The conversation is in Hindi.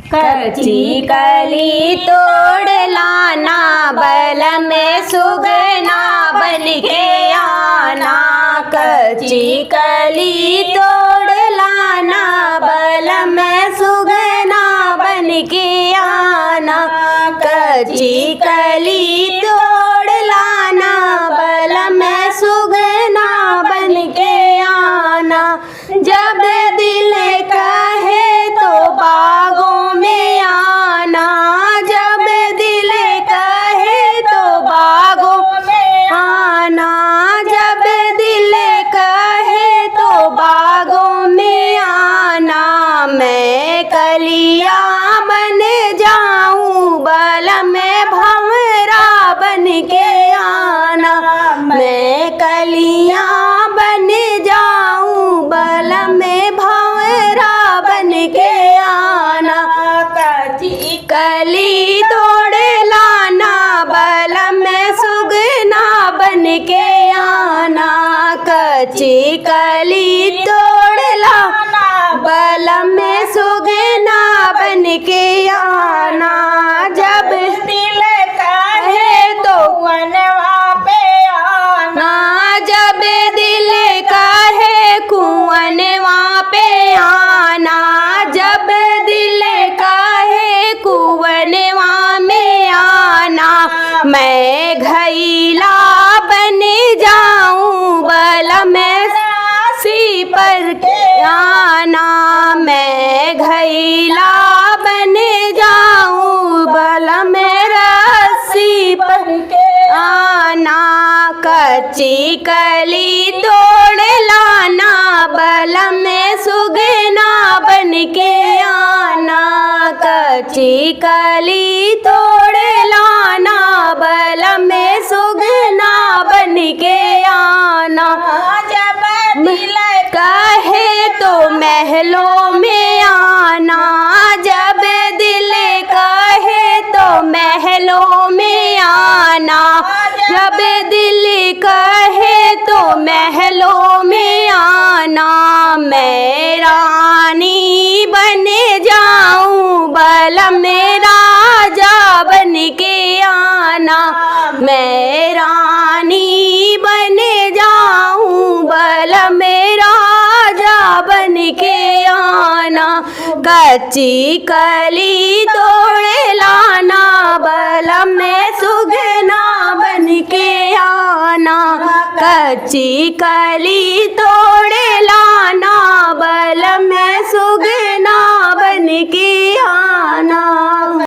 कच्ची कली तोड़ लाना, बल में सुगना बन के आना। कच्ची कली तोड़ लाना, बल में सुगना बन के आना। कच्ची कली तोड़ लाना, बल में सुगना बन के आना। जब दिल कहे तो बागों में आना, जब दिल कहे तो बागों में आना। जब दिल कहे तो बागों में आना। मैं कलियां बन जाऊं, बल में भंवरा बन के आना। मैं कलियां बन जाऊं, बल में भंवरा बन के आना। कच्ची कली तोड़ लाना, बल में सुगना बन के आना। कच्ची कली तोड़ लाना, बल में सुगना बन के आना। जब दिल कहे तो कुआं पे आना, जब दिल कहे कुआं पे आना। जब दिल कहे कुआं में आना। मैं घैला बन जाऊं, बल में रस्सी पर के आना। मैं घैला बन जाऊं, बल में रस्सी पर के आना। कच्ची कली तोड़ लाना, बल में सुगना बन के आना। कच्ची कली तोड़ लाना, बल में सुगना बन के आना। जब दिल कहे तो महलों में आना, जब दिल कहे तो महलों में आना। जब दिल कहे तो महलों में आना। मैं रानी बन जाऊं, बल में राजा बन के आना। मैं रानी बन जाऊं, बल में राजा बन के आना। कच्ची कली तोड़ लाना, बल में सुगना बन के आना। कच्ची कली तोड़ लाना, बल में सुगना बन के